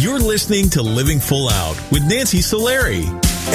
You're listening to Living Full Out with Nancy Solari.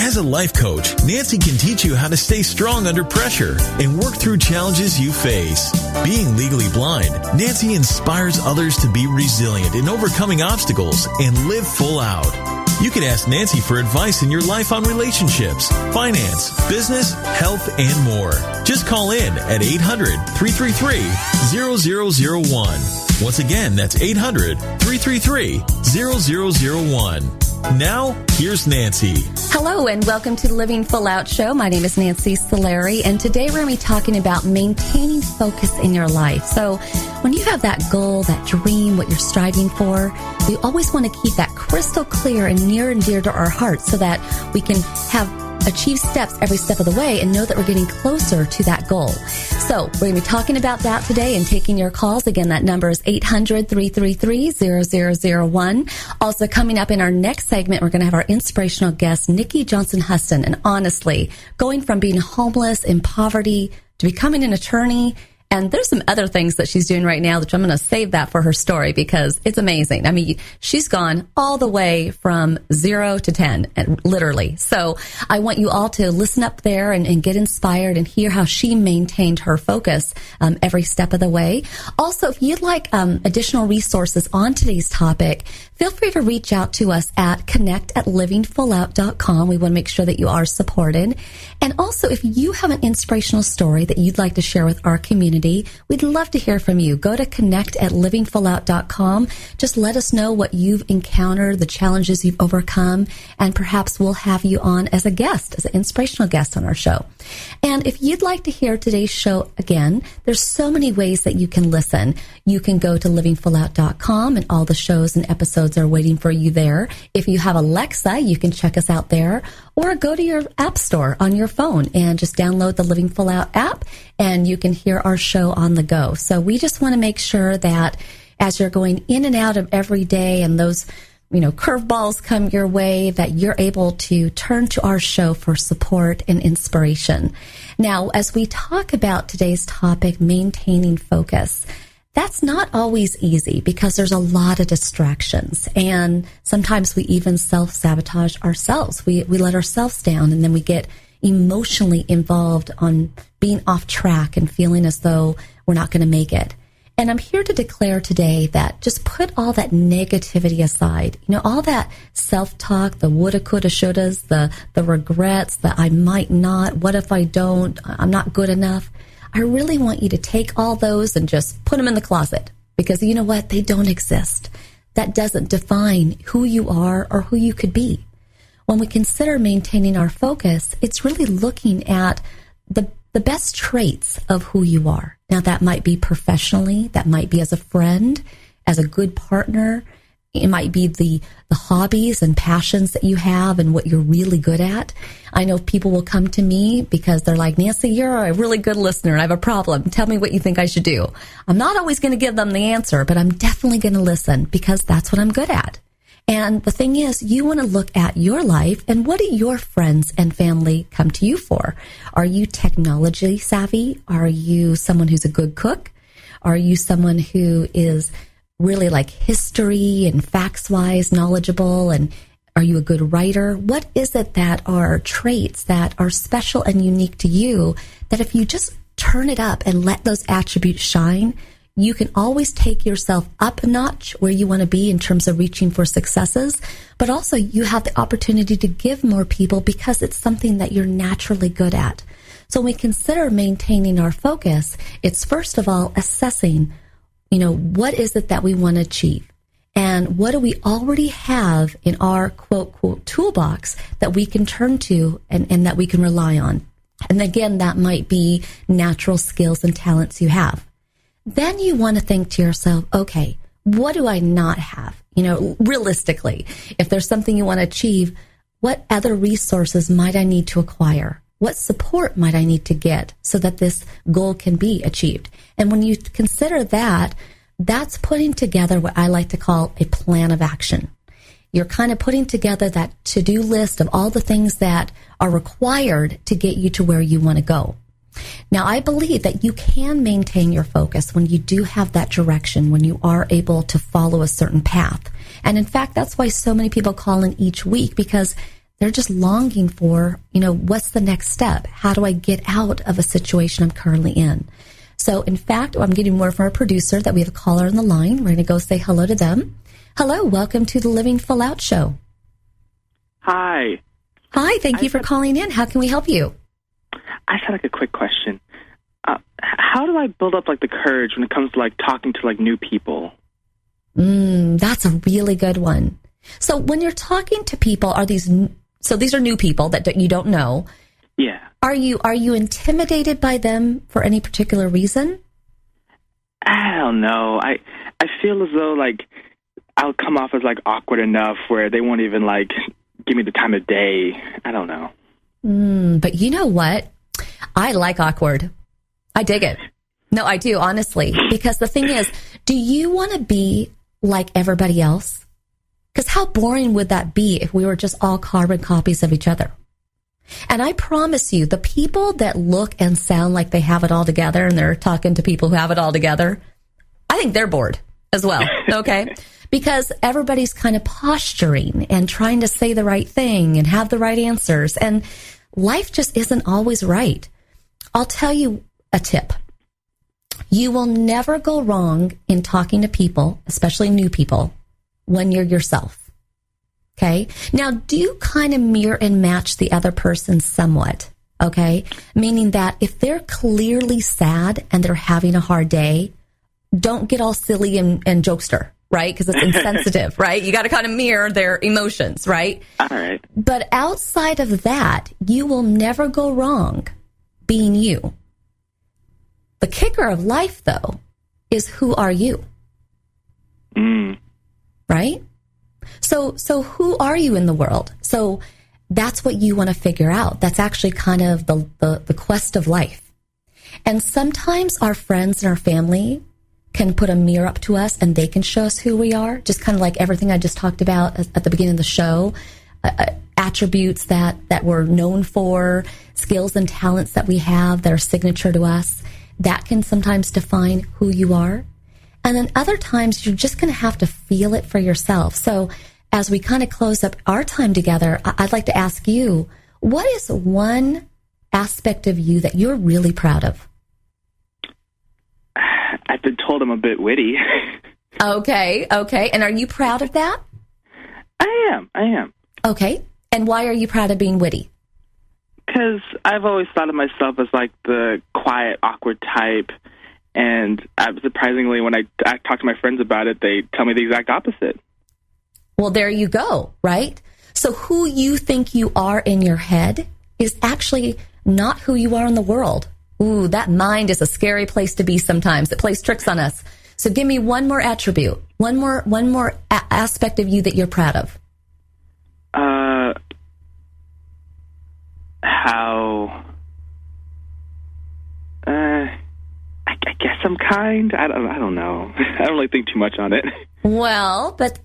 As a life coach, Nancy can teach you how to stay strong under pressure and work through challenges you face. Being legally blind, Nancy inspires others to be resilient in overcoming obstacles and live full out. You can ask Nancy for advice in your life on relationships, finance, business, health, and more. Just call in at 800-333-0001. Once again, that's 800-333-0001. Now, here's Nancy. Hello, and welcome to the Living Full Out Show. My name is Nancy Solari, and today we're going to be talking about maintaining focus in your life. So when you have that goal, that dream, what you're striving for, we always want to keep that crystal clear and near and dear to our hearts so that we can achieve steps every step of the way and know that we're getting closer to that goal. So we're going to be talking about that today and taking your calls. Again, that number is 800-333-0001. Also coming up in our next segment, we're going to have our inspirational guest, Nikki Johnson-Huston. And honestly, going from being homeless in poverty to becoming an attorney, and there's some other things that she's doing right now, which I'm going to save that for her story because it's amazing. I mean, she's gone all the way from 0 to 10, literally. So I want you all to listen up there and get inspired and hear how she maintained her focus every step of the way. Also, if you'd like additional resources on today's topic, feel free to reach out to us at connect@livingfullout.com. We want to make sure that you are supported. And also, if you have an inspirational story that you'd like to share with our community, we'd love to hear from you. Go to connect@livingfullout.com. Just let us know what you've encountered, the challenges you've overcome, and perhaps we'll have you on as a guest, as an inspirational guest on our show. And if you'd like to hear today's show again, there's so many ways that you can listen. You can go to livingfullout.com, and all the shows and episodes are waiting for you there. If you have Alexa, you can check us out there, or go to your app store on your phone and just download the Living Full Out app, and you can hear our show on the go. So we just want to make sure that as you're going in and out of every day and those curveballs come your way, that you're able to turn to our show for support and inspiration. Now, as we talk about today's topic, maintaining focus, that's not always easy because there's a lot of distractions, and sometimes we even self-sabotage ourselves. We let ourselves down, and then we get emotionally involved on being off track and feeling as though we're not going to make it. And I'm here to declare today that just put all that negativity aside. All that self-talk, the woulda, coulda, shouldas, the regrets, the I might not, what if I don't, I'm not good enough. I really want you to take all those and just put them in the closet, because you know what? They don't exist. That doesn't define who you are or who you could be. When we consider maintaining our focus, it's really looking at the best traits of who you are. Now, that might be professionally, that might be as a friend, as a good partner. It might be the hobbies and passions that you have and what you're really good at. I know people will come to me because they're like, Nancy, you're a really good listener. I have a problem. Tell me what you think I should do. I'm not always going to give them the answer, but I'm definitely going to listen because that's what I'm good at. And the thing is, you want to look at your life and what do your friends and family come to you for? Are you technology savvy? Are you someone who's a good cook? Are you someone who is really like history and facts-wise knowledgeable? And are you a good writer? What is it that are traits that are special and unique to you that if you just turn it up and let those attributes shine, you can always take yourself up a notch where you want to be in terms of reaching for successes, but also you have the opportunity to give more people because it's something that you're naturally good at. So when we consider maintaining our focus, it's first of all assessing, what is it that we want to achieve? And what do we already have in our quote, quote, toolbox that we can turn to and that we can rely on? And again, that might be natural skills and talents you have. Then you want to think to yourself, okay, what do I not have? Realistically, if there's something you want to achieve, what other resources might I need to acquire? What support might I need to get so that this goal can be achieved? And when you consider that, that's putting together what I like to call a plan of action. You're kind of putting together that to-do list of all the things that are required to get you to where you want to go. Now, I believe that you can maintain your focus when you do have that direction, when you are able to follow a certain path. And in fact, that's why so many people call in each week, because they're just longing for, what's the next step? How do I get out of a situation I'm currently in? So in fact, I'm getting word from our producer that we have a caller on the line. We're going to go say hello to them. Hello, welcome to the Living Full Out Show. Hi. Hi, thank you for calling in. How can we help you? I just had a quick question. How do I build up the courage when it comes to talking to new people? That's a really good one. So when you're talking to people, these are new people that you don't know. Yeah. Are you intimidated by them for any particular reason? I don't know. I feel as though I'll come off as awkward enough where they won't even give me the time of day. I don't know. But you know what? I like awkward. I dig it. No, I do, honestly. Because the thing is, do you want to be like everybody else? Because how boring would that be if we were just all carbon copies of each other? And I promise you, the people that look and sound like they have it all together and they're talking to people who have it all together, I think they're bored as well, okay? Because everybody's kind of posturing and trying to say the right thing and have the right answers. And life just isn't always right. I'll tell you a tip. You will never go wrong in talking to people, especially new people, when you're yourself. Okay? Now, do kind of mirror and match the other person somewhat. Okay? Meaning that if they're clearly sad and they're having a hard day, don't get all silly and jokester, right? Because it's insensitive, right? You got to kind of mirror their emotions, right? All right. But outside of that, you will never go wrong being you. The kicker of life, though, is who are you? Right? So who are you in the world? So that's what you want to figure out. That's actually kind of the quest of life. And sometimes our friends and our family can put a mirror up to us and they can show us who we are, just kind of like everything I just talked about at the beginning of the show, attributes that we're known for, skills and talents that we have that are signature to us, that can sometimes define who you are. And then other times you're just going to have to feel it for yourself. So as we kind of close up our time together, I'd like to ask you, what is one aspect of you that you're really proud of? I've been told I'm a bit witty. Okay. And are you proud of that? I am. Okay. And why are you proud of being witty? Because I've always thought of myself as the quiet, awkward type. And surprisingly, when I talk to my friends about it, they tell me the exact opposite. Well, there you go, right? So who you think you are in your head is actually not who you are in the world. Ooh, that mind is a scary place to be sometimes. It plays tricks on us. So give me one more attribute, one more aspect of you that you're proud of. I guess I'm kind. I don't know. I don't really think too much on it. Well, but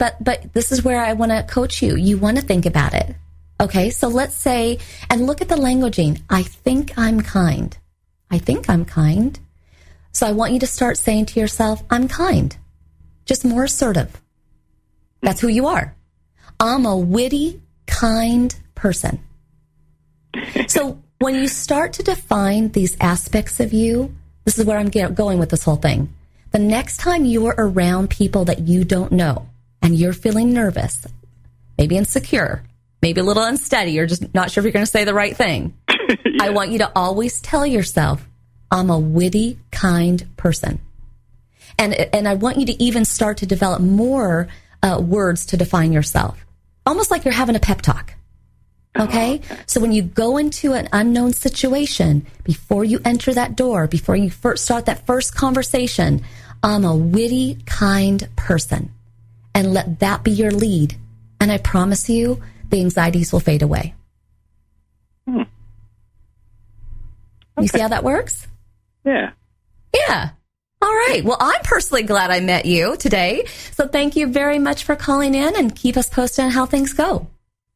this is where I want to coach you. You want to think about it. Okay, so let's say, and look at the languaging. I think I'm kind. I think I'm kind. So I want you to start saying to yourself, I'm kind. Just more assertive. That's who you are. I'm a witty, kind person. So when you start to define these aspects of you, this is where I'm going with this whole thing. The next time you're around people that you don't know and you're feeling nervous, maybe insecure, maybe a little unsteady, you're just not sure if you're going to say the right thing. Yeah. I want you to always tell yourself, I'm a witty, kind person. And I want you to even start to develop more words to define yourself. Almost like you're having a pep talk. Okay? So when you go into an unknown situation, before you enter that door, before you first start that first conversation, I'm a witty, kind person. And let that be your lead. And I promise you, the anxieties will fade away. Okay. You see how that works? Yeah. Yeah. All right. Well, I'm personally glad I met you today. So thank you very much for calling in and keep us posted on how things go.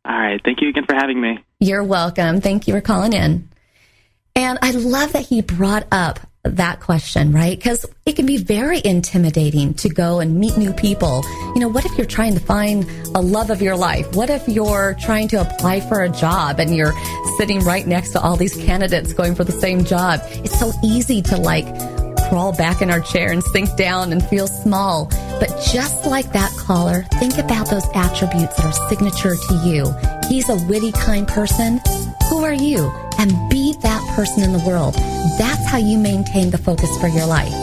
All right. Thank you again for having me. You're welcome. Thank you for calling in. And I love that he brought up that question, right? Because it can be very intimidating to go and meet new people. What if you're trying to find a love of your life? What if you're trying to apply for a job and you're sitting right next to all these candidates going for the same job? It's so easy to crawl back in our chair and sink down and feel small. But just like that caller, think about those attributes that are signature to you. He's a witty, kind person. Who are you? And be that person in the world. That's how you maintain the focus for your life.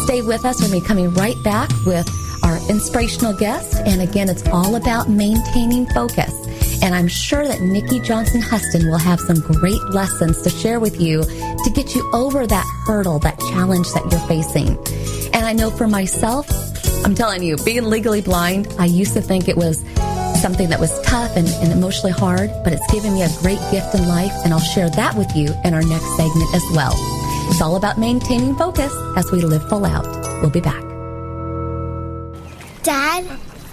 Stay with us. We're going to be coming right back with our inspirational guest. And again, it's all about maintaining focus. And I'm sure that Nikki Johnson Huston will have some great lessons to share with you to get you over that hurdle, that challenge that you're facing. And I know for myself, I'm telling you, being legally blind, I used to think it was something that was tough and emotionally hard, but it's given me a great gift in life, and I'll share that with you in our next segment as well. It's all about maintaining focus as we live full out. We'll be back. Dad,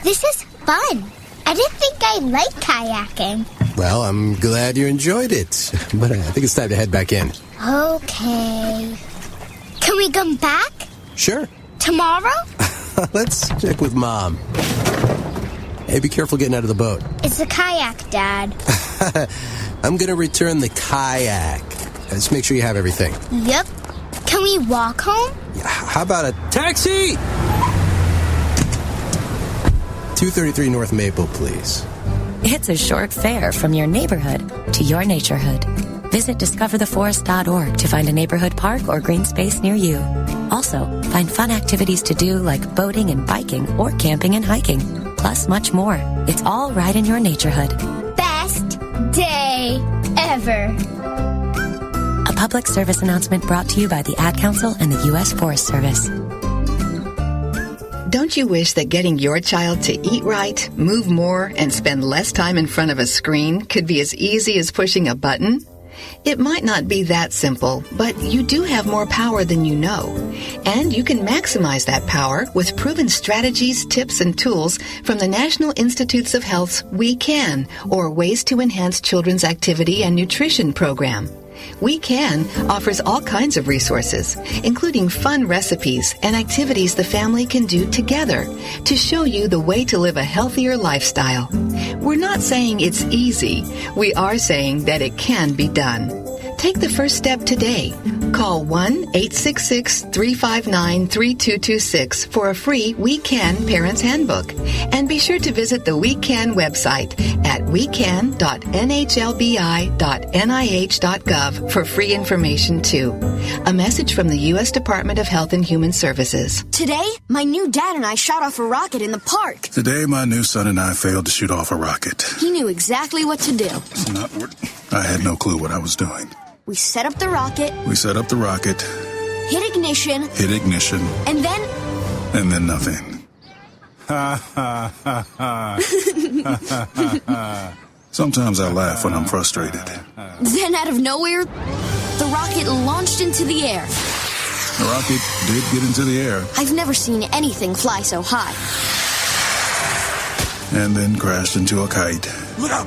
this is fun. I didn't think I liked kayaking. Well, I'm glad you enjoyed it, but I think it's time to head back in. Okay. Can we come back? Sure. Tomorrow? Let's check with Mom. Hey, be careful getting out of the boat. It's a kayak, Dad. I'm going to return the kayak. Just make sure you have everything. Yep. Can we walk home? How about a taxi? 233 North Maple, please. It's a short fare from your neighborhood to your naturehood. Visit discovertheforest.org to find a neighborhood park or green space near you. Also, find fun activities to do like boating and biking or camping and hiking, plus much more. It's all right in your naturehood. Best day ever. A public service announcement brought to you by the Ad Council and the U.S. Forest Service. Don't you wish that getting your child to eat right, move more, and spend less time in front of a screen could be as easy as pushing a button? It might not be that simple, but you do have more power than you know. And you can maximize that power with proven strategies, tips, and tools from the National Institutes of Health's We Can, or Ways to Enhance Children's Activity and Nutrition program. We Can offers all kinds of resources, including fun recipes and activities the family can do together to show you the way to live a healthier lifestyle. We're not saying it's easy. We are saying that it can be done. Take the first step today. Call 1-866-359-3226 for a free We Can Parents Handbook. And be sure to visit the We Can website at wecan.nhlbi.nih.gov for free information too. A message from the U.S. Department of Health and Human Services. Today, my new dad and I shot off a rocket in the park. Today, my new son and I failed to shoot off a rocket. He knew exactly what to do. I had no clue what I was doing. We set up the rocket. Hit ignition. And then nothing. Sometimes I laugh when I'm frustrated. Then out of nowhere, the rocket launched into the air. The rocket did get into the air. I've never seen anything fly so high. And then crashed into a kite. Look out!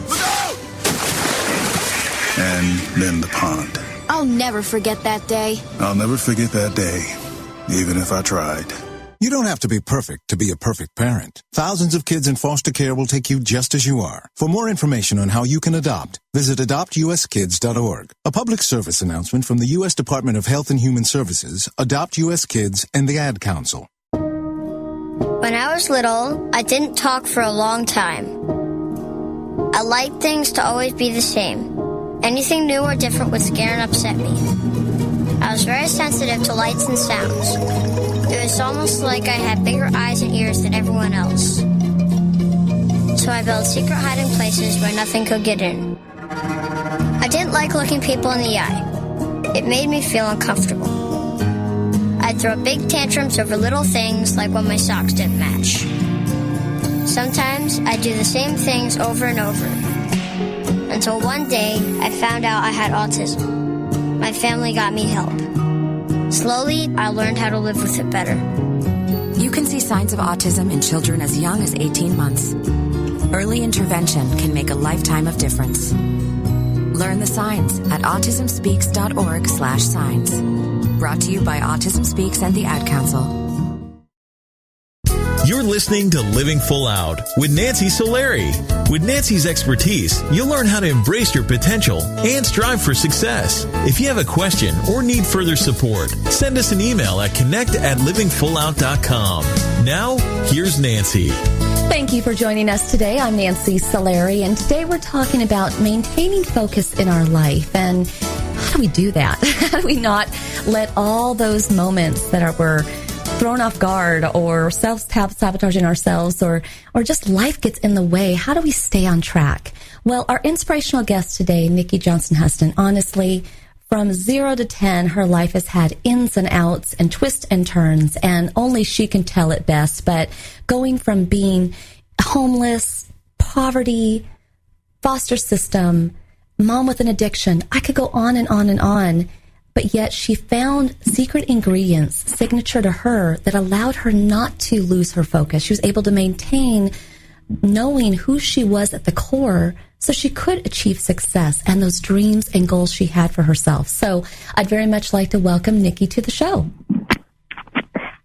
And then the pond. I'll never forget that day. I'll never forget that day, even if I tried. You don't have to be perfect to be a perfect parent. Thousands of kids in foster care will take you just as you are. For more information on how you can adopt, visit adoptuskids.org. A public service announcement from the U.S. Department of Health and Human Services, Adopt U.S. Kids, and the Ad Council. When I was little, I didn't talk for a long time. I liked things to always be the same. Anything new or different would scare and upset me. I was very sensitive to lights and sounds. It was almost like I had bigger eyes and ears than everyone else. So I built secret hiding places where nothing could get in. I didn't like looking people in the eye. It made me feel uncomfortable. I'd throw big tantrums over little things like when my socks didn't match. Sometimes I'd do the same things over and over. Until one day, I found out I had autism. My family got me help. Slowly, I learned how to live with it better. You can see signs of autism in children as young as 18 months. Early intervention can make a lifetime of difference. Learn the signs at autismspeaks.org/signs. Brought to you by Autism Speaks and the Ad Council. You're listening to Living Full Out with Nancy Solari. With Nancy's expertise, you'll learn how to embrace your potential and strive for success. If you have a question or need further support, send us an email at connect@livingfullout.com. Now, here's Nancy. Thank you for joining us today. I'm Nancy Solari, and today we're talking about maintaining focus in our life. And how do we do that? How do we not let all those moments that we're thrown off guard or self-sabotaging ourselves or just life gets in the way? How do we stay on track? Well, our inspirational guest today, Nikki Johnson Huston, honestly, from 0 to 10, her life has had ins and outs and twists and turns, and only she can tell it best. But going from being homeless, poverty, foster system, mom with an addiction, I could go on and on and on. But yet she found secret ingredients, signature to her, that allowed her not to lose her focus. She was able to maintain knowing who she was at the core so she could achieve success and those dreams and goals she had for herself. So I'd very much like to welcome Nikki to the show.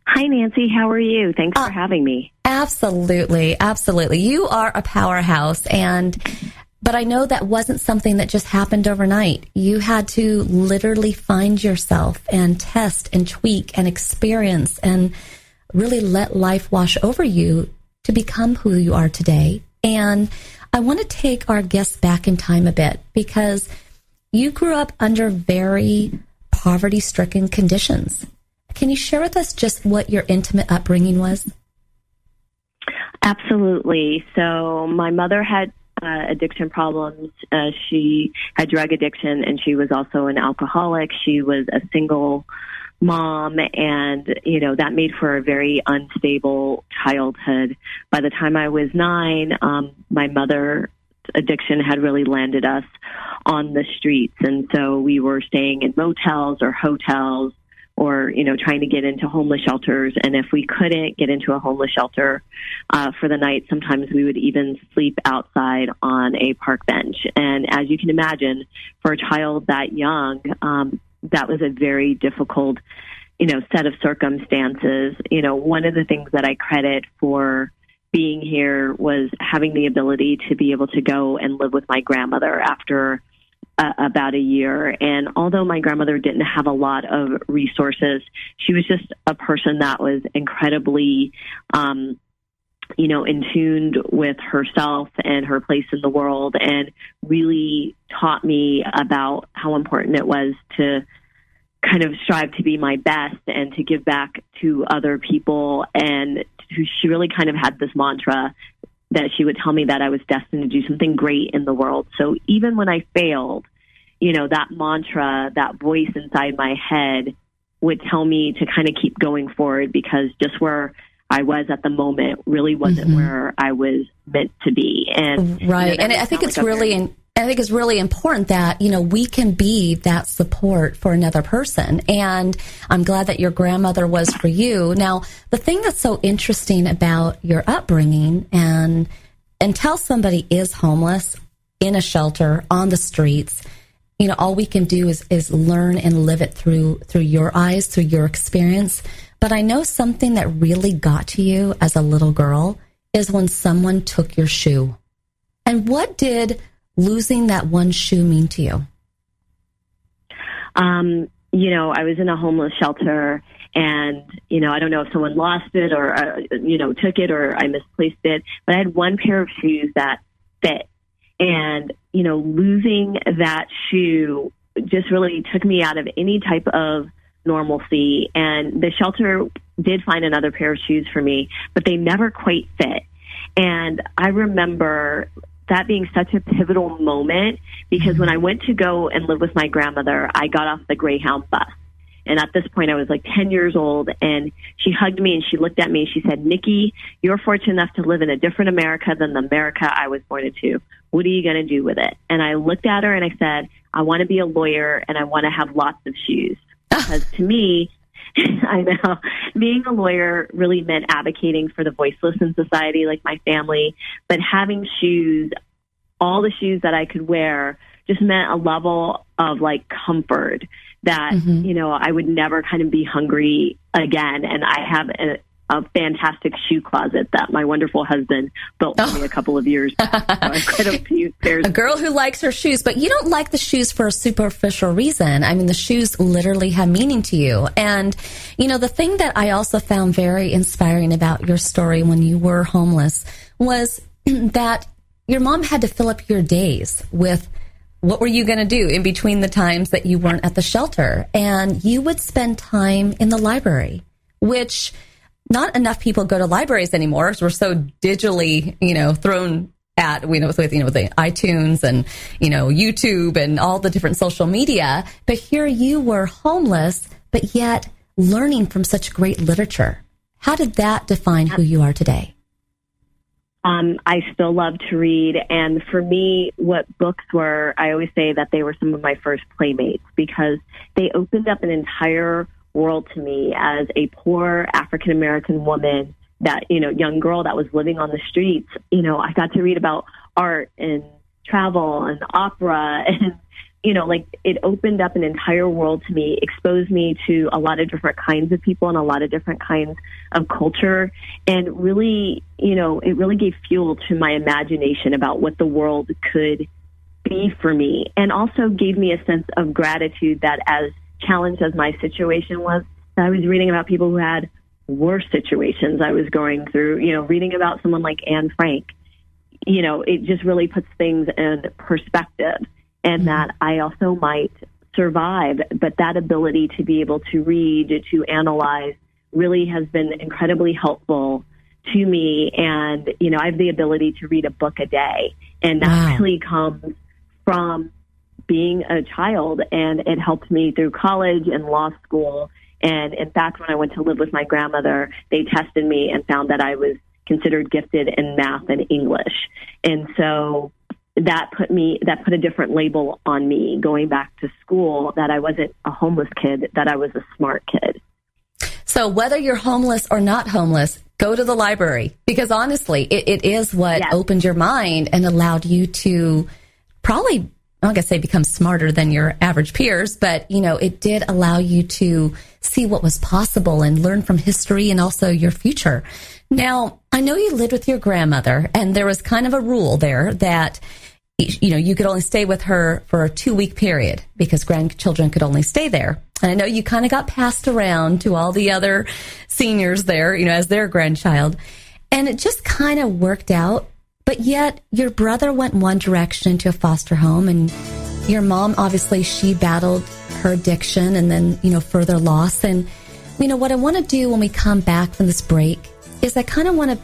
Hi, Nancy. How are you? Thanks for having me. Absolutely. Absolutely. You are a powerhouse, but I know that wasn't something that just happened overnight. You had to literally find yourself and test and tweak and experience and really let life wash over you to become who you are today. And I want to take our guests back in time a bit, because you grew up under very poverty-stricken conditions. Can you share with us just what your intimate upbringing was? Absolutely. So my mother had addiction problems. She had drug addiction, and she was also an alcoholic. She was a single mom, and, that made for a very unstable childhood. By the time I was 9, my mother's addiction had really landed us on the streets. And so we were staying in motels or hotels or, trying to get into homeless shelters. And if we couldn't get into a homeless shelter for the night, sometimes we would even sleep outside on a park bench. And as you can imagine, for a child that young, that was a very difficult, set of circumstances. One of the things that I credit for being here was having the ability to be able to go and live with my grandmother after about a year. And although my grandmother didn't have a lot of resources, she was just a person that was incredibly, in tuned with herself and her place in the world, and really taught me about how important it was to kind of strive to be my best and to give back to other people. And she really kind of had this mantra that she would tell me that I was destined to do something great in the world. So even when I failed, that mantra, that voice inside my head would tell me to kind of keep going forward, because just where I was at the moment really wasn't where I was meant to be. And right. And I think it's really important that, we can be that support for another person. And I'm glad that your grandmother was for you. Now, the thing that's so interesting about your upbringing, and until somebody is homeless in a shelter on the streets, all we can do is learn and live it through your eyes, through your experience. But I know something that really got to you as a little girl is when someone took your shoe. And what did losing that one shoe mean to you? I was in a homeless shelter, and, I don't know if someone lost it or, took it, or I misplaced it, but I had one pair of shoes that fit. And, losing that shoe just really took me out of any type of normalcy. And the shelter did find another pair of shoes for me, but they never quite fit. And I remember that being such a pivotal moment, because when I went to go and live with my grandmother, I got off the Greyhound bus. And at this point, I was like 10 years old, and she hugged me and she looked at me and she said, "Nikki, you're fortunate enough to live in a different America than the America I was born into. What are you going to do with it?" And I looked at her and I said, "I want to be a lawyer, and I want to have lots of shoes." Because to me, I know, being a lawyer really meant advocating for the voiceless in society, like my family, but having shoes, all the shoes that I could wear, just meant a level of like comfort that, you know, I would never kind of be hungry again. And I have a fantastic shoe closet that my wonderful husband built for me a couple of years back. So I've got a few pairs. A girl who likes her shoes, but you don't like the shoes for a superficial reason. I mean, the shoes literally have meaning to you. And, you know, the thing that I also found very inspiring about your story when you were homeless was that your mom had to fill up your days with what were you going to do in between the times that you weren't at the shelter. And you would spend time in the library, which not enough people go to libraries anymore because we're so digitally, you know, thrown at, with the iTunes and, you know, YouTube and all the different social media. But here you were homeless, but yet learning from such great literature. How did that define who you are today? I still love to read. And for me, what books were, I always say that they were some of my first playmates because they opened up an entire world to me as a poor African-American woman, that, you know, young girl that was living on the streets. You know, I got to read about art and travel and opera and, you know, like it opened up an entire world to me, exposed me to a lot of different kinds of people and a lot of different kinds of culture. And really, you know, it really gave fuel to my imagination about what the world could be for me, and also gave me a sense of gratitude that as challenged as my situation was, I was reading about people who had worse situations I was going through, you know, reading about someone like Anne Frank, you know, it just really puts things in perspective. And that I also might survive, but that ability to be able to read, to analyze, really has been incredibly helpful to me. And, you know, I have the ability to read a book a day, and that really comes from being a child, and it helped me through college and law school. And in fact, when I went to live with my grandmother, they tested me and found that I was considered gifted in math and English. And so that put a different label on me going back to school, that I wasn't a homeless kid, that I was a smart kid. So whether you're homeless or not homeless, go to the library, because honestly, it is what opened your mind and allowed you to probably, I'm not going to say become smarter than your average peers, but, you know, it did allow you to see what was possible and learn from history and also your future. Now, I know you lived with your grandmother, and there was kind of a rule there that, you know, you could only stay with her for a 2-week period because grandchildren could only stay there. And I know you kind of got passed around to all the other seniors there, you know, as their grandchild. And it just kind of worked out. But yet your brother went one direction to a foster home, and your mom, obviously, she battled her addiction and then, you know, further loss. And, you know, what I want to do when we come back from this break is I kind of want to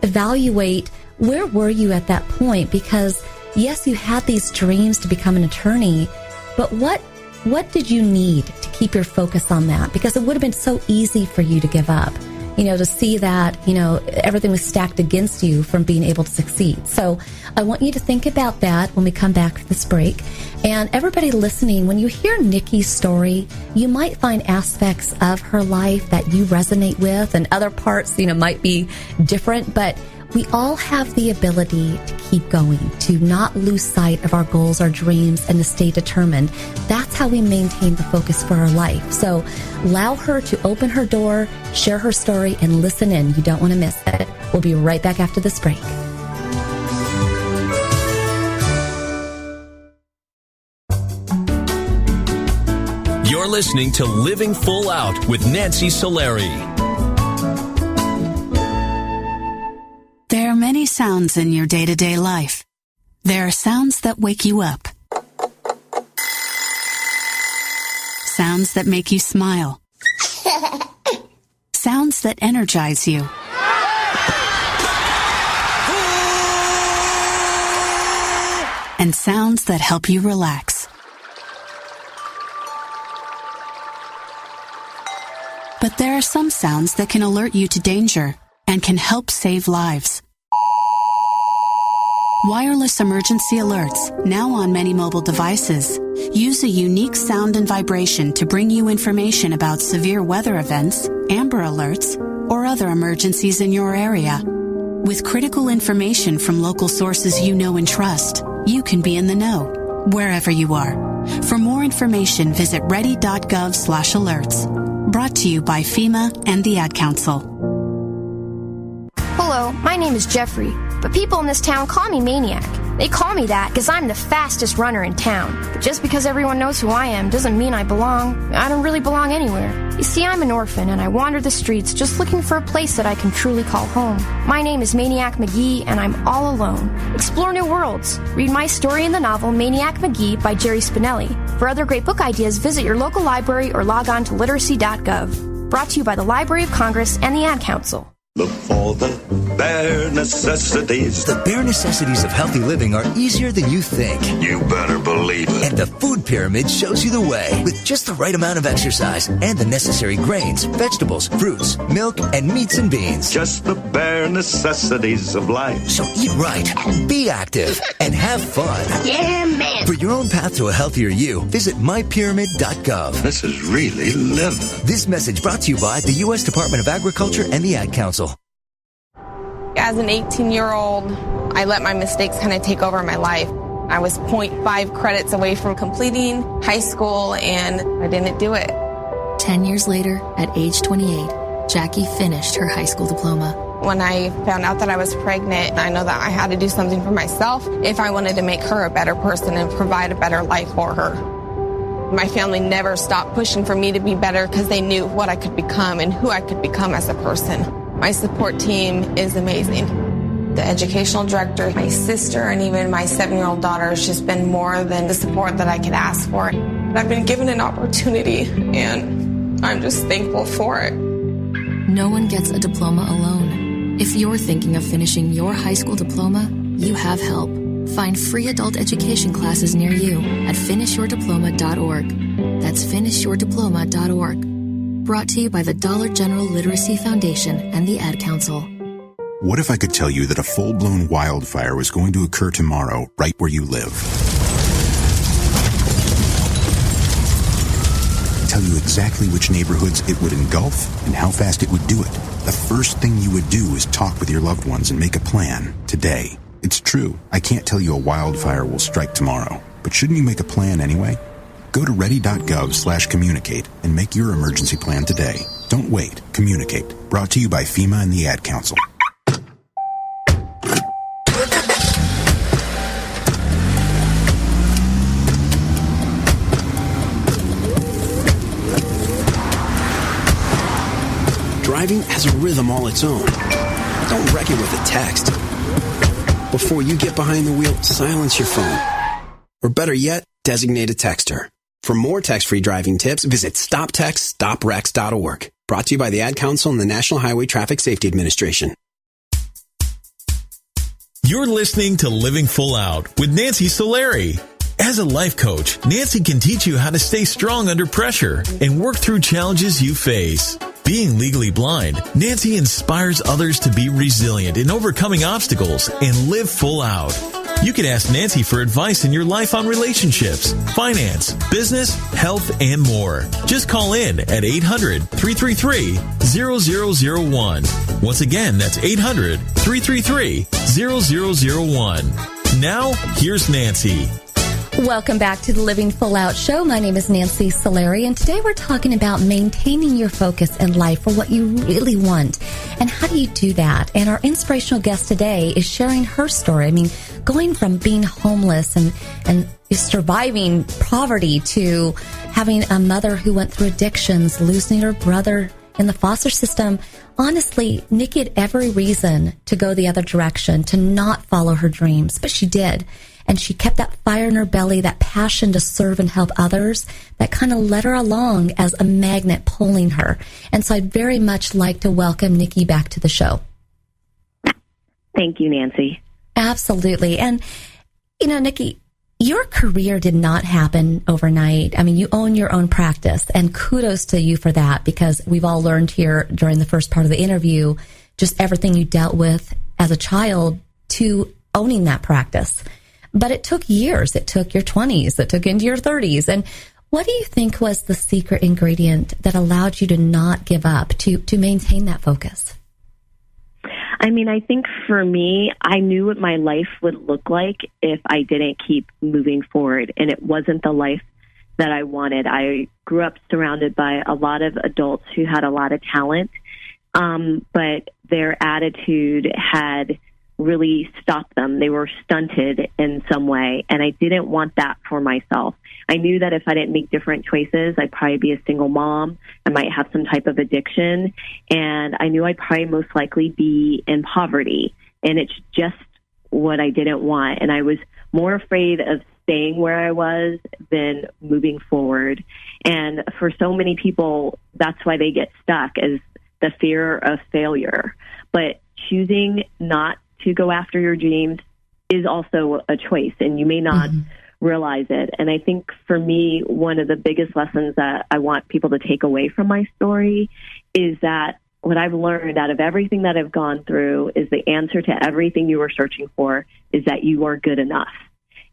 evaluate, where were you at that point? Because yes, you had these dreams to become an attorney, but what did you need to keep your focus on that? Because it would have been so easy for you to give up, you know, to see that, you know, everything was stacked against you from being able to succeed. So I want you to think about that when we come back from this break. And everybody listening, when you hear Nikki's story, you might find aspects of her life that you resonate with, and other parts, you know, might be different, but we all have the ability to keep going, to not lose sight of our goals, our dreams, and to stay determined. That's how we maintain the focus for our life. So allow her to open her door, share her story, and listen in. You don't want to miss it. We'll be right back after this break. You're listening to Living Full Out with Nancy Solari. There are many sounds in your day-to-day life. There are sounds that wake you up. Sounds that make you smile. Sounds that energize you. And sounds that help you relax. But there are some sounds that can alert you to danger and can help save lives. Wireless emergency alerts, now on many mobile devices, use a unique sound and vibration to bring you information about severe weather events, Amber Alerts, or other emergencies in your area. With critical information from local sources you know and trust, you can be in the know. wherever you are. For more information, visit ready.gov/alerts. Brought to you by FEMA and the Ad Council. Hello, my name is Jeffrey, but people in this town call me Maniac. They call me that because I'm the fastest runner in town. But just because everyone knows who I am doesn't mean I belong. I don't really belong anywhere. You see, I'm an orphan and I wander the streets just looking for a place that I can truly call home. My name is Maniac McGee and I'm all alone. Explore new worlds. Read my story in the novel Maniac McGee by Jerry Spinelli. For other great book ideas, visit your local library or log on to literacy.gov. Brought to you by the Library of Congress and the Ad Council. Look for the bare necessities. The bare necessities of healthy living are easier than you think. You better believe it. And the food pyramid shows you the way. With just the right amount of exercise and the necessary grains, vegetables, fruits, milk, and meats and beans. Just the bare necessities of life. So eat right, be active, and have fun. Yeah, man. For your own path to a healthier you, visit mypyramid.gov. This is really living. This message brought to you by the U.S. Department of Agriculture and the Ad Council. As an 18-year-old, I let my mistakes kind of take over my life. I was 0.5 credits away from completing high school, and I didn't do it. 10 years later, at age 28, Jackie finished her high school diploma. When I found out that I was pregnant, I know that I had to do something for myself if I wanted to make her a better person and provide a better life for her. My family never stopped pushing for me to be better because they knew what I could become and who I could become as a person. My support team is amazing. The educational director, my sister, and even my 7-year-old daughter has just been more than the support that I could ask for. I've been given an opportunity, and I'm just thankful for it. No one gets a diploma alone. If you're thinking of finishing your high school diploma, you have help. Find free adult education classes near you at finishyourdiploma.org. That's finishyourdiploma.org. Brought to you by the Dollar General Literacy Foundation and the Ad Council. What if I could tell you that a full-blown wildfire was going to occur tomorrow right where you live? Tell you exactly which neighborhoods it would engulf and how fast it would do it. The first thing you would do is talk with your loved ones and make a plan today. It's true, I can't tell you a wildfire will strike tomorrow, but shouldn't you make a plan anyway? Go to ready.gov/communicate and make your emergency plan today. Don't wait. Communicate. Brought to you by FEMA and the Ad Council. Driving has a rhythm all its own. Don't wreck it with a text. Before you get behind the wheel, silence your phone. Or better yet, designate a texter. For more text-free driving tips, visit stoptextstoprex.org. Brought to you by the Ad Council and the National Highway Traffic Safety Administration. You're listening to Living Full Out with Nancy Solari. As a life coach, Nancy can teach you how to stay strong under pressure and work through challenges you face. Being legally blind, Nancy inspires others to be resilient in overcoming obstacles and live full out. You can ask Nancy for advice in your life on relationships, finance, business, health, and more. Just call in at 800-333-0001. Once again, that's 800-333-0001. Now, here's Nancy. Welcome back to the Living Full Out Show. My name is Nancy Solari, and today we're talking about maintaining your focus in life for what you really want. And how do you do that? And our inspirational guest today is sharing her story. I mean, going from being homeless and surviving poverty to having a mother who went through addictions, losing her brother in the foster system. Honestly, Nikki had every reason to go the other direction, to not follow her dreams, but she did. And she kept that fire in her belly, that passion to serve and help others, that kind of led her along as a magnet pulling her. And so I'd very much like to welcome Nikki back to the show. Thank you, Nancy. Absolutely. And, you know, Nikki, your career did not happen overnight. I mean, you own your own practice, and kudos to you for that, because we've all learned here during the first part of the interview just everything you dealt with as a child to owning that practice. But it took years. It took your 20s. It took into your 30s. And what do you think was the secret ingredient that allowed you to not give up, to maintain that focus? I mean, I think for me, I knew what my life would look like if I didn't keep moving forward, and it wasn't the life that I wanted. I grew up surrounded by a lot of adults who had a lot of talent, but their attitude had really stopped them. They were stunted in some way, and I didn't want that for myself. I knew that if I didn't make different choices, I'd probably be a single mom. I might have some type of addiction, and I knew I'd probably most likely be in poverty, and it's just what I didn't want. And I was more afraid of staying where I was than moving forward. And for so many people, that's why they get stuck, is the fear of failure. But choosing not to go after your dreams is also a choice, and you may not realize it. And I think for me, one of the biggest lessons that I want people to take away from my story is that what I've learned out of everything that I've gone through is the answer to everything you were searching for is that you are good enough.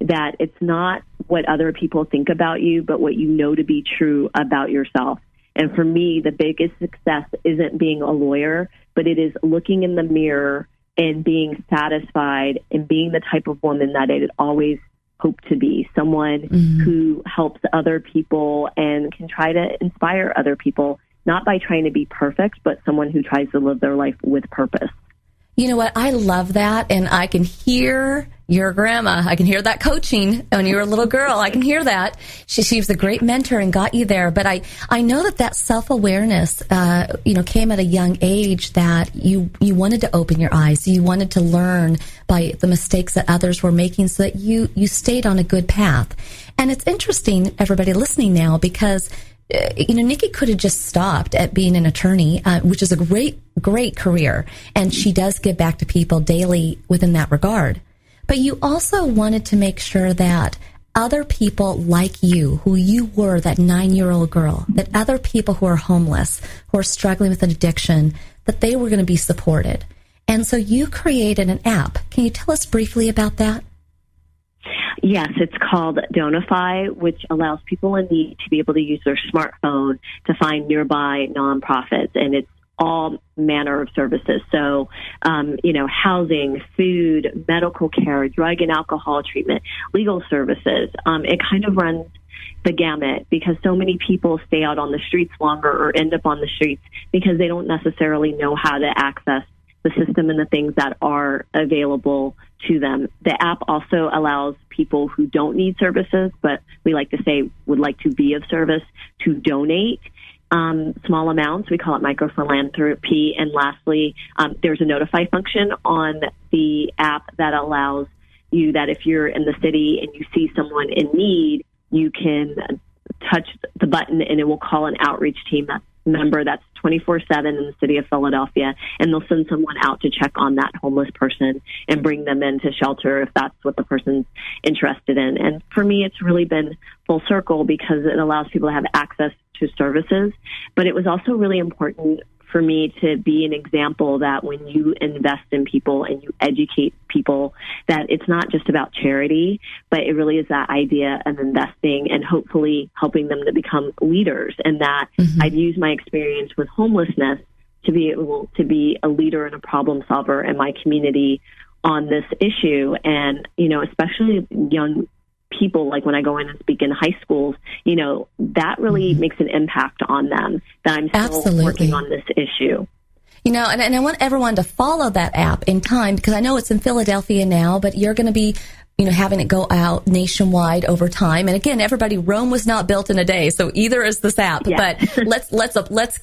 That it's not what other people think about you, but what you know to be true about yourself. And for me, the biggest success isn't being a lawyer, but it is looking in the mirror and being satisfied and being the type of woman that I had always hoped to be, someone who helps other people and can try to inspire other people, not by trying to be perfect, but someone who tries to live their life with purpose. You know what? I love that, and I can hear your grandma. I can hear that coaching when you were a little girl. I can hear that. She was a great mentor and got you there. But I know that self-awareness, came at a young age, that you wanted to open your eyes. You wanted to learn by the mistakes that others were making so that you stayed on a good path. And it's interesting, everybody listening now, because Nikki could have just stopped at being an attorney, which is a great career. And she does give back to people daily within that regard. But you also wanted to make sure that other people like you, who you were, that 9-year-old girl, that other people who are homeless, who are struggling with an addiction, that they were going to be supported. And so you created an app. Can you tell us briefly about that? Yes, it's called Donify, which allows people in need to be able to use their smartphone to find nearby nonprofits, and it's all manner of services. So, housing, food, medical care, drug and alcohol treatment, legal services. It kind of runs the gamut, because so many people stay out on the streets longer or end up on the streets because they don't necessarily know how to access the system and the things that are available to them. The app also allows people who don't need services, but we like to say would like to be of service, to donate small amounts. We call it microphilanthropy. And lastly, there's a notify function on the app that allows you that if you're in the city and you see someone in need, you can touch the button and it will call an outreach team member that's 24/7 in the city of Philadelphia, and they'll send someone out to check on that homeless person and bring them into shelter if that's what the person's interested in. And for me, it's really been full circle because it allows people to have access to services, but it was also really important for me to be an example that when you invest in people and you educate people, that it's not just about charity, but it really is that idea of investing and hopefully helping them to become leaders. And that I've used my experience with homelessness to be able to be a leader and a problem solver in my community on this issue. And, especially young people, like when I go in and speak in high schools, that really makes an impact on them, that I'm still working on this issue. And I want everyone to follow that app in time, because I know it's in Philadelphia now, but you're going to be, having it go out nationwide over time. And again, everybody, Rome was not built in a day, so either is this app. Yeah. But let's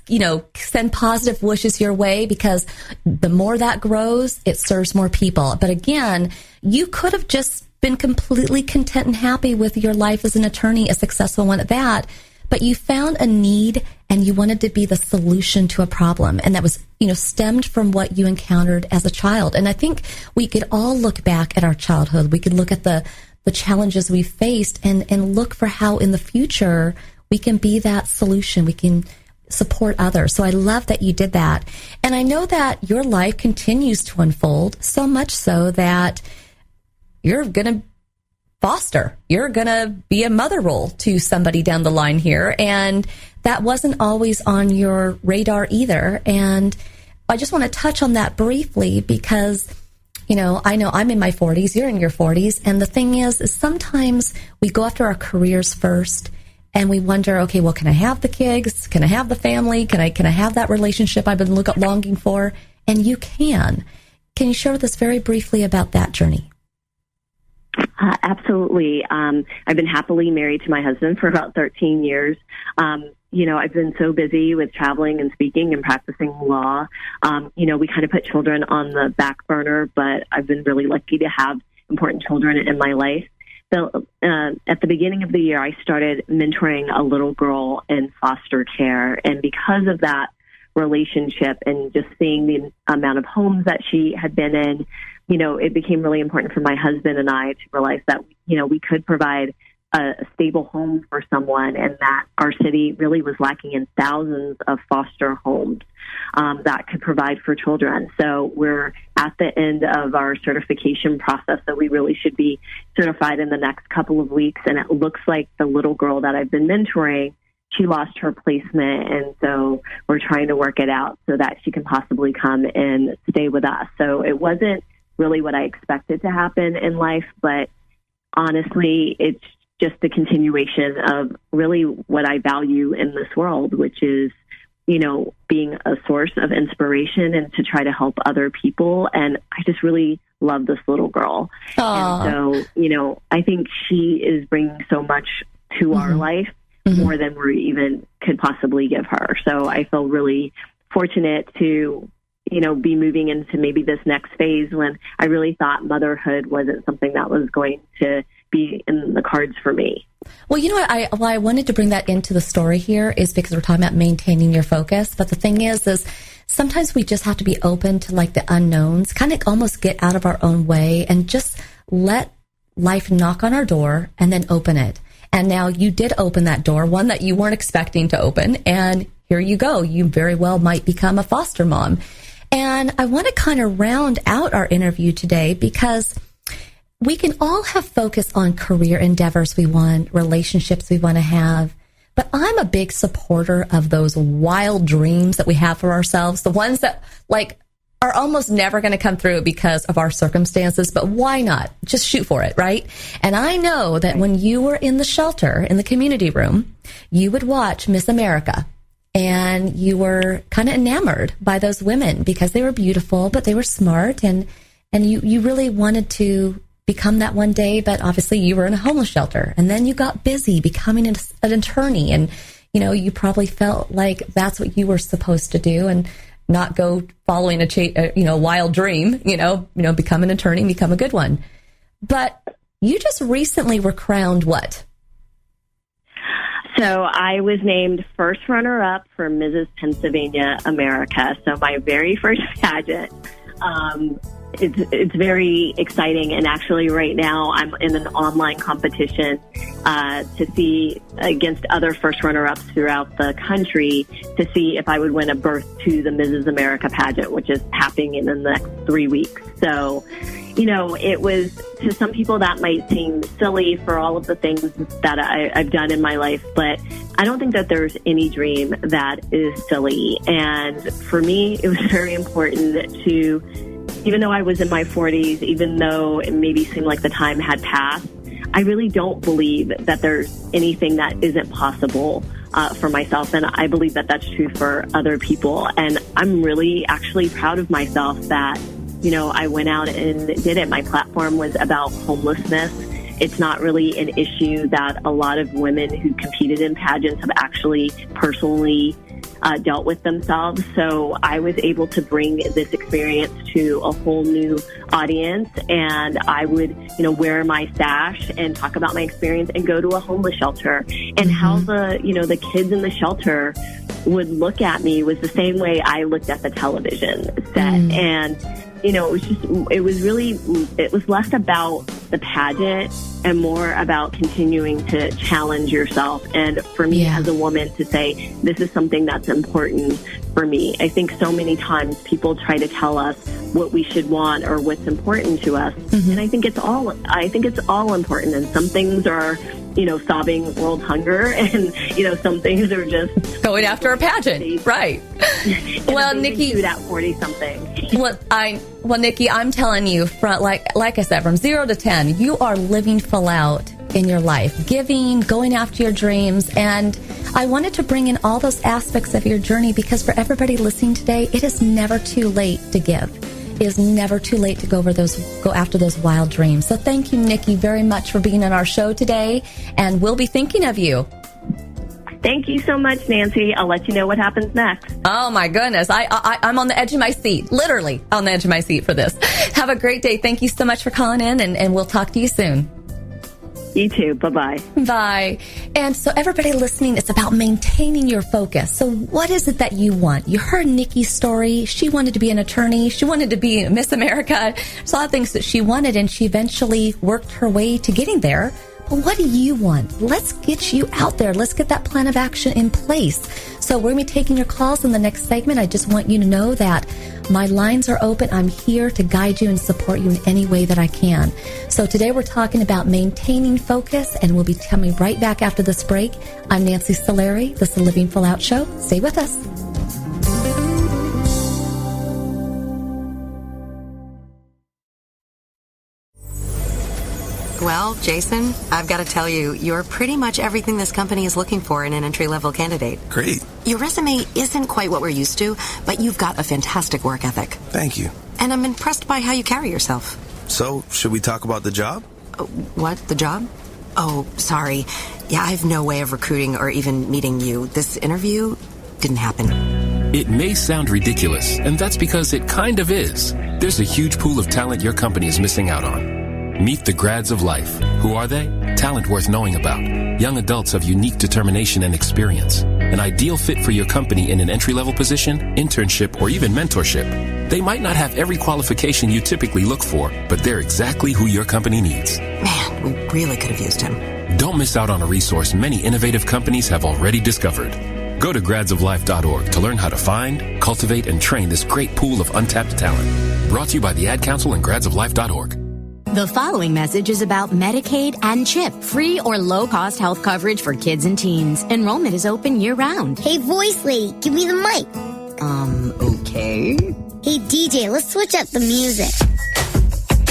send positive wishes your way, because the more that grows, it serves more people. But again, you could have just been completely content and happy with your life as an attorney, a successful one at that, but you found a need and you wanted to be the solution to a problem. And that was, stemmed from what you encountered as a child. And I think we could all look back at our childhood. We could look at the challenges we faced and look for how in the future we can be that solution. We can support others. So I love that you did that. And I know that your life continues to unfold, so much so that you're going to foster. You're going to be a mother role to somebody down the line here. And that wasn't always on your radar either. And I just want to touch on that briefly because, you know I'm in my 40s, you're in your 40s, and the thing is sometimes we go after our careers first and we wonder, okay, well, can I have the kids? Can I have the family? Can I have that relationship I've been longing for? And you can. Can you share with us very briefly about that journey? Absolutely. I've been happily married to my husband for about 13 years. I've been so busy with traveling and speaking and practicing law. We kind of put children on the back burner, but I've been really lucky to have important children in my life. So at the beginning of the year, I started mentoring a little girl in foster care. And because of that relationship and just seeing the amount of homes that she had been in, it became really important for my husband and I to realize that, we could provide a stable home for someone, and that our city really was lacking in thousands of foster homes that could provide for children. So we're at the end of our certification process, so we really should be certified in the next couple of weeks. And it looks like the little girl that I've been mentoring, she lost her placement, and so we're trying to work it out so that she can possibly come and stay with us. So it wasn't really what I expected to happen in life, but honestly, it's just the continuation of really what I value in this world, which is, being a source of inspiration and to try to help other people. And I just really love this little girl. Aww. And so, I think she is bringing so much to our life, more than we even could possibly give her. So I feel really fortunate to, be moving into maybe this next phase when I really thought motherhood wasn't something that was going to be in the cards for me. Well, why I wanted to bring that into the story here is because we're talking about maintaining your focus. But the thing is sometimes we just have to be open to like the unknowns, kind of almost get out of our own way and just let life knock on our door and then open it. And now you did open that door, one that you weren't expecting to open. And here you go. You very well might become a foster mom. And I want to kind of round out our interview today because we can all have focus on career endeavors we want, relationships we want to have. But I'm a big supporter of those wild dreams that we have for ourselves, the ones that are almost never going to come through because of our circumstances. But why not? Just shoot for it, right? And I know that when you were in the shelter, in the community room, you would watch Miss America. And you were kind of enamored by those women because they were beautiful, but they were smart. And you really wanted to become that one day. But obviously you were in a homeless shelter. And then you got busy becoming an attorney. And, you probably felt like that's what you were supposed to do and not go following a wild dream, become an attorney, become a good one. But you just recently were crowned what? So I was named first runner-up for Mrs. Pennsylvania America. So my very first pageant. It's very exciting. And actually right now I'm in an online competition to see against other first runner-ups throughout the country to see if I would win a berth to the Mrs. America pageant, which is happening in the next 3 weeks. So, it was, to some people that might seem silly for all of the things that I've done in my life, but I don't think that there's any dream that is silly. And for me, it was very important to, even though I was in my 40s, even though it maybe seemed like the time had passed, I really don't believe that there's anything that isn't possible for myself. And I believe that that's true for other people. And I'm really actually proud of myself that, I went out and did it. My platform was about homelessness. It's not really an issue that a lot of women who competed in pageants have actually personally dealt with themselves. So I was able to bring this experience to a whole new audience, and I would, wear my sash and talk about my experience and go to a homeless shelter, and how the kids in the shelter would look at me was the same way I looked at the television set. And it was less about the pageant and more about continuing to challenge yourself. And for me as a woman to say, this is something that's important for me. I think so many times people try to tell us what we should want or what's important to us. Mm-hmm. And I think it's all important. And some things are, solving world hunger, and, some things are just going after a pageant. Right. Well, Nikki, do that 40-something. Well, Nikki, I'm telling you, like I said, from 0 to 10, you are living full out in your life, giving, going after your dreams. And I wanted to bring in all those aspects of your journey because for everybody listening today, it is never too late to give. It is never too late to go after those wild dreams. So thank you, Nikki, very much for being on our show today. And we'll be thinking of you. Thank you so much, Nancy. I'll let you know what happens next. Oh, my goodness. I'm on the edge of my seat, literally on the edge of my seat for this. Have a great day. Thank you so much for calling in, and we'll talk to you soon. You too. Bye-bye. Bye. And so everybody listening, it's about maintaining your focus. So what is it that you want? You heard Nikki's story. She wanted to be an attorney. She wanted to be Miss America. There's a lot of things that she wanted, and she eventually worked her way to getting there. But what do you want? Let's get you out there. Let's get that plan of action in place. So we're going to be taking your calls in the next segment. I just want you to know that my lines are open. I'm here to guide you and support you in any way that I can. So today we're talking about maintaining focus, and we'll be coming right back after this break. I'm Nancy Solari. This is the Living Full Out Show. Stay with us. Well, Jason, I've got to tell you, you're pretty much everything this company is looking for in an entry-level candidate. Great. Your resume isn't quite what we're used to, but you've got a fantastic work ethic. Thank you. And I'm impressed by how you carry yourself. So, should we talk about the job? What? The job? Oh, sorry. Yeah, I have no way of recruiting or even meeting you. This interview didn't happen. It may sound ridiculous, and that's because it kind of is. There's a huge pool of talent your company is missing out on. Meet the grads of life. Who are they? Talent worth knowing about. Young adults of unique determination and experience. An ideal fit for your company in an entry-level position, internship, or even mentorship. They might not have every qualification you typically look for, but they're exactly who your company needs. Man, we really could have used him. Don't miss out on a resource many innovative companies have already discovered. Go to gradsoflife.org to learn how to find, cultivate, and train this great pool of untapped talent. Brought to you by the Ad Council and gradsoflife.org. The following message is about Medicaid and CHIP, free or low-cost health coverage for kids and teens. Enrollment is open year-round. Hey, voice lady, give me the mic. Okay. Hey, DJ, let's switch up the music.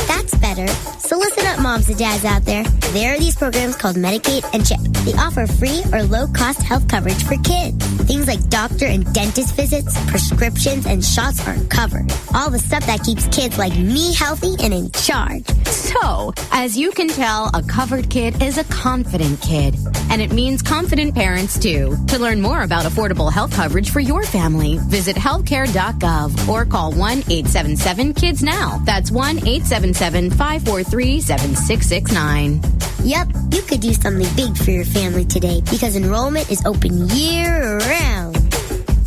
That's better. So listen up, moms and dads out there. There are these programs called Medicaid and CHIP. They offer free or low-cost health coverage for kids. Things like doctor and dentist visits, prescriptions, and shots are covered. All the stuff that keeps kids like me healthy and in charge. So, as you can tell, a covered kid is a confident kid. And it means confident parents, too. To learn more about affordable health coverage for your family, visit healthcare.gov or call 1-877-KIDS-NOW. That's 1-877-543-7669. Yep, you could do something big for your family today because enrollment is open year-round.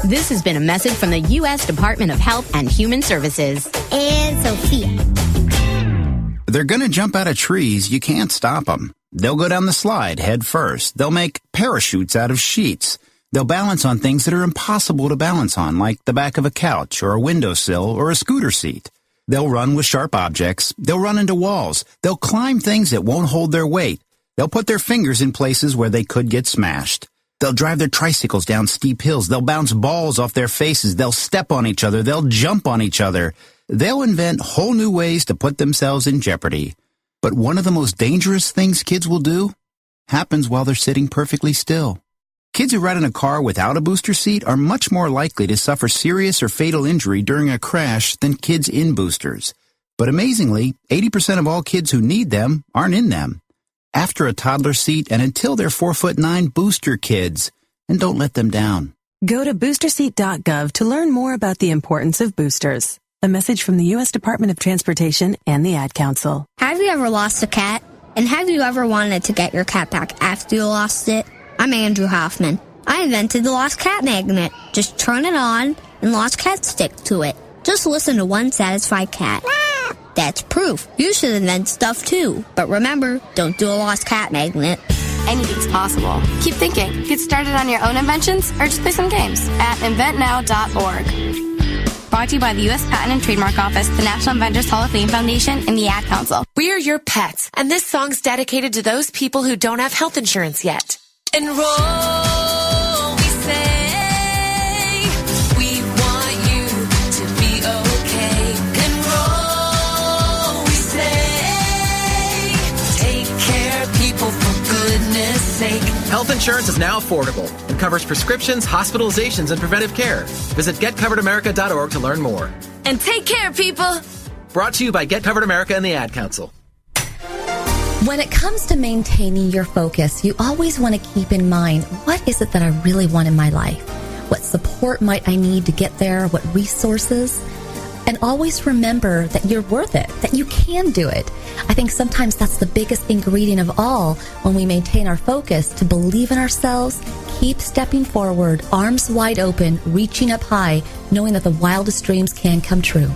This has been a message from the U.S. Department of Health and Human Services. And Sophia. They're gonna jump out of trees. You can't stop them. They'll go down the slide head first. They'll make parachutes out of sheets. They'll balance on things that are impossible to balance on, like the back of a couch or a windowsill or a scooter seat. They'll run with sharp objects. They'll run into walls. They'll climb things that won't hold their weight. They'll put their fingers in places where they could get smashed. They'll drive their tricycles down steep hills. They'll bounce balls off their faces. They'll step on each other. They'll jump on each other. They'll invent whole new ways to put themselves in jeopardy. But one of the most dangerous things kids will do happens while they're sitting perfectly still. Kids who ride in a car without a booster seat are much more likely to suffer serious or fatal injury during a crash than kids in boosters. But amazingly, 80% of all kids who need them aren't in them. After a toddler seat and until they're 4'9", booster kids, and don't let them down. Go to boosterseat.gov to learn more about the importance of boosters. A message from the U.S. Department of Transportation and the Ad Council. Have you ever lost a cat? And have you ever wanted to get your cat back after you lost it? I'm Andrew Hoffman. I invented the Lost Cat Magnet. Just turn it on and lost cats stick to it. Just listen to one satisfied cat. That's proof. You should invent stuff too. But remember, don't do a Lost Cat Magnet. anything's possible. Keep thinking. Get started on your own inventions or just play some games at inventnow.org. Brought to you by the U.S. Patent and Trademark Office, the National Inventors Hall of Fame Foundation, and the Ad Council. We're your pets, and this song's dedicated to those people who don't have health insurance yet. Enroll, we say, we want you to be okay. Enroll, we say, take care of people for goodness sake. Health insurance is now affordable and covers prescriptions, hospitalizations, and preventive care. Visit getcoveredamerica.org to learn more. And take care, people. Brought to you by Get Covered America and the Ad Council. When it comes to maintaining your focus, you always want to keep in mind, what is it that I really want in my life? What support might I need to get there? What resources? And always remember that you're worth it, that you can do it. I think sometimes that's the biggest ingredient of all when we maintain our focus, to believe in ourselves, keep stepping forward, arms wide open, reaching up high, knowing that the wildest dreams can come true.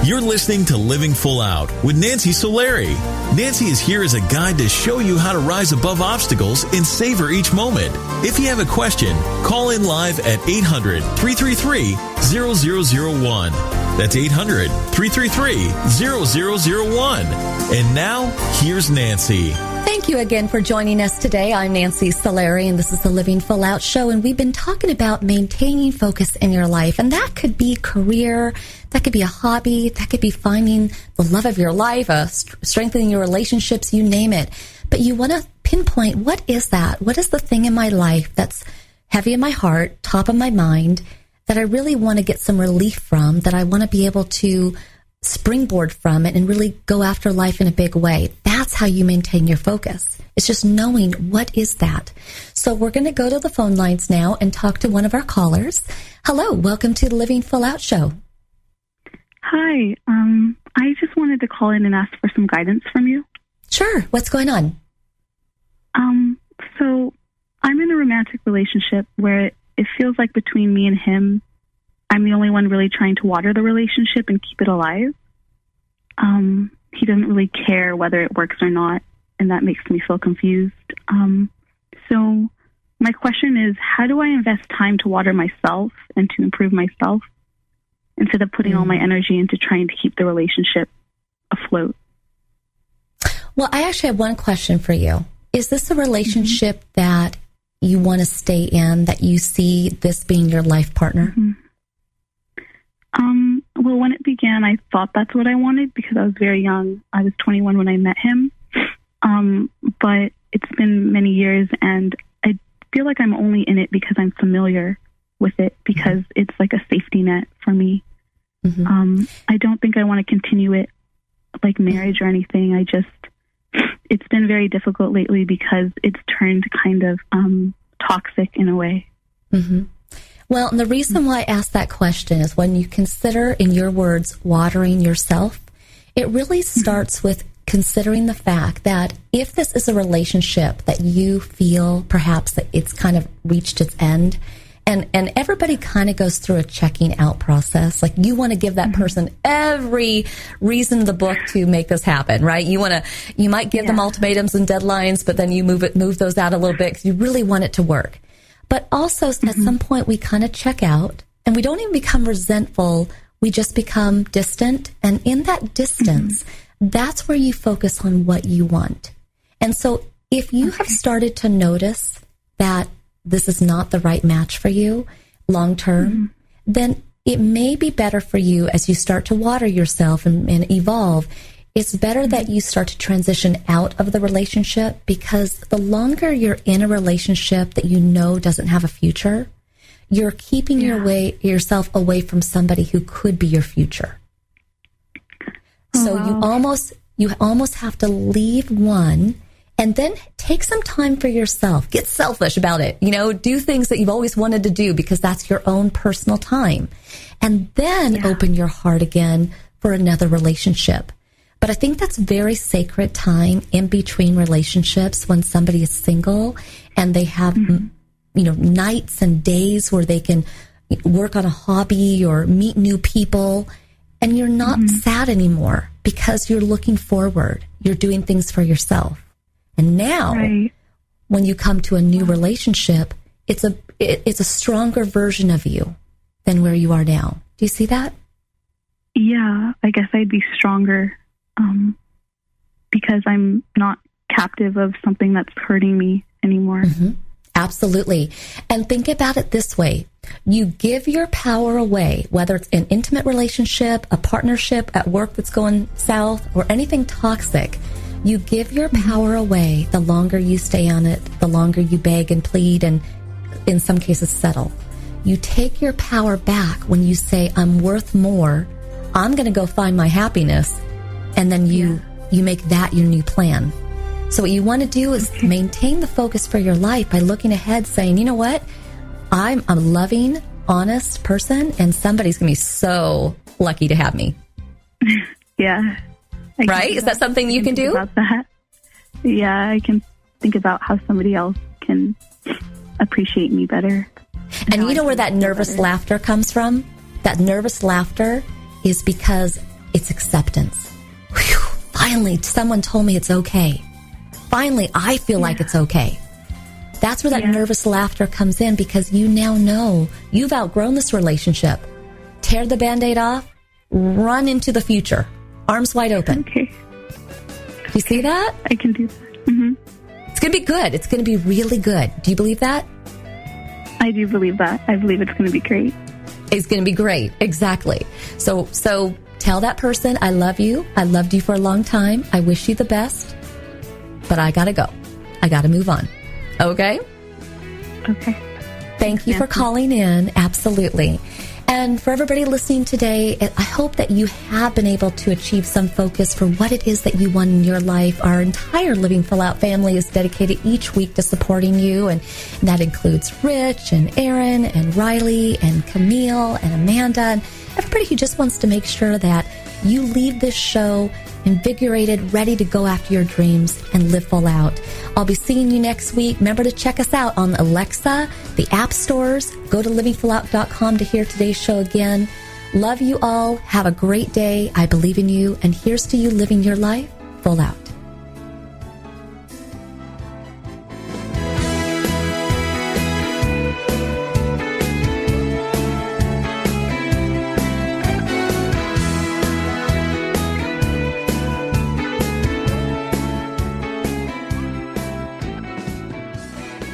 You're listening to Living Full Out with Nancy Solari. Nancy is here as a guide to show you how to rise above obstacles and savor each moment. If you have a question, call in live at 800-333-0001. That's 800-333-0001. And now, here's Nancy. Thank you again for joining us today. I'm Nancy Solari, and this is the Living Full Out Show, and we've been talking about maintaining focus in your life, and that could be career, that could be a hobby, that could be finding the love of your life, strengthening your relationships, you name it. But you want to pinpoint, what is that? What is the thing in my life that's heavy in my heart, top of my mind, that I really want to get some relief from, that I want to be able to springboard from it and really go after life in a big way? That's how you maintain your focus. It's just knowing, what is that? So we're going to go to the phone lines now and talk to one of our callers. Hello, welcome to the Living Full Out Show. Hi, I just wanted to call in and ask for some guidance from you. Sure, what's going on? So I'm in a romantic relationship where it feels like between me and him, I'm the only one really trying to water the relationship and keep it alive. He doesn't really care whether it works or not, and that makes me feel confused. So my question is, how do I invest time to water myself and to improve myself instead of putting all my energy into trying to keep the relationship afloat? Well, I actually have one question for you. Is this a relationship that you want to stay in, that you see this being your life partner? Well, when it began, I thought that's what I wanted because I was very young. I was 21 when I met him. But it's been many years, and I feel like I'm only in it because I'm familiar with it, because it's like a safety net for me. I don't think I want to continue it like marriage or anything. It's been very difficult lately because it's turned kind of toxic in a way. Well, and the reason why I asked that question is when you consider, in your words, watering yourself, it really starts with considering the fact that if this is a relationship that you feel perhaps that it's kind of reached its end, and everybody kind of goes through a checking out process. Like, you want to give that person every reason in the book to make this happen, right? You might give them ultimatums and deadlines, but then you move those out a little bit because you really want it to work. But also, at some point, we kind of check out, and we don't even become resentful. We just become distant. And in that distance, that's where you focus on what you want. And so if you have started to notice that this is not the right match for you long term, then it may be better for you as you start to water yourself and evolve. It's better that you start to transition out of the relationship, because the longer you're in a relationship that you know doesn't have a future, you're keeping yourself away from somebody who could be your future. So you almost have to leave one and then take some time for yourself. Get selfish about it. Do things that you've always wanted to do because that's your own personal time. And then open your heart again for another relationship. But I think that's very sacred time in between relationships when somebody is single and they have, nights and days where they can, work on a hobby or meet new people, and you're not sad anymore because you're looking forward. You're doing things for yourself. And now, when you come to a new relationship, it's a stronger version of you than where you are now. Do you see that? Yeah, I guess I'd be stronger because I'm not captive of something that's hurting me anymore. Mm-hmm. Absolutely. And think about it this way. You give your power away, whether it's an intimate relationship, a partnership at work that's going south, or anything toxic. You give your power away the longer you stay on it, the longer you beg and plead and in some cases settle. You take your power back when you say, I'm worth more. I'm going to go find my happiness. And then you make that your new plan. So what you want to do is maintain the focus for your life by looking ahead, saying, you know what? I'm a loving, honest person, and somebody's going to be so lucky to have me. Yeah. Right? Is that something you can do? About that. Yeah, I can think about how somebody else can appreciate me better. And you know where that nervous laughter comes from? That nervous laughter is because it's acceptance. Whew, finally, someone told me it's okay. Finally, I feel like it's okay. That's where that nervous laughter comes in, because you now know you've outgrown this relationship. Tear the Band-Aid off, run into the future. Arms wide open. Okay. Do you see that? I can do that. Mm-hmm. It's going to be good. It's going to be really good. Do you believe that? I do believe that. I believe it's going to be great. It's going to be great. Exactly. So tell that person, I love you. I loved you for a long time. I wish you the best. But I got to go. I got to move on. Okay? Okay. Thank you for calling in. Absolutely. And for everybody listening today, I hope that you have been able to achieve some focus for what it is that you want in your life. Our entire Living Full Out family is dedicated each week to supporting you, and that includes Rich and Aaron and Riley and Camille and Amanda and everybody who just wants to make sure that you leave this show invigorated, ready to go after your dreams and live full out. I'll be seeing you next week. Remember to check us out on Alexa, the app stores. Go to livingfullout.com to hear today's show again. Love you all. Have a great day. I believe in you. And here's to you living your life full out.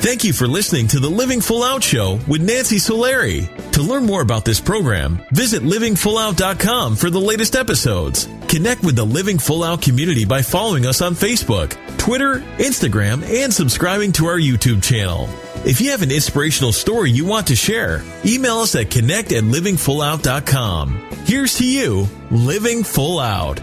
Thank you for listening to the Living Full Out Show with Nancy Solari. To learn more about this program, visit livingfullout.com for the latest episodes. Connect with the Living Full Out community by following us on Facebook, Twitter, Instagram, and subscribing to our YouTube channel. If you have an inspirational story you want to share, email us at connect@livingfullout.com. Here's to you, living full out.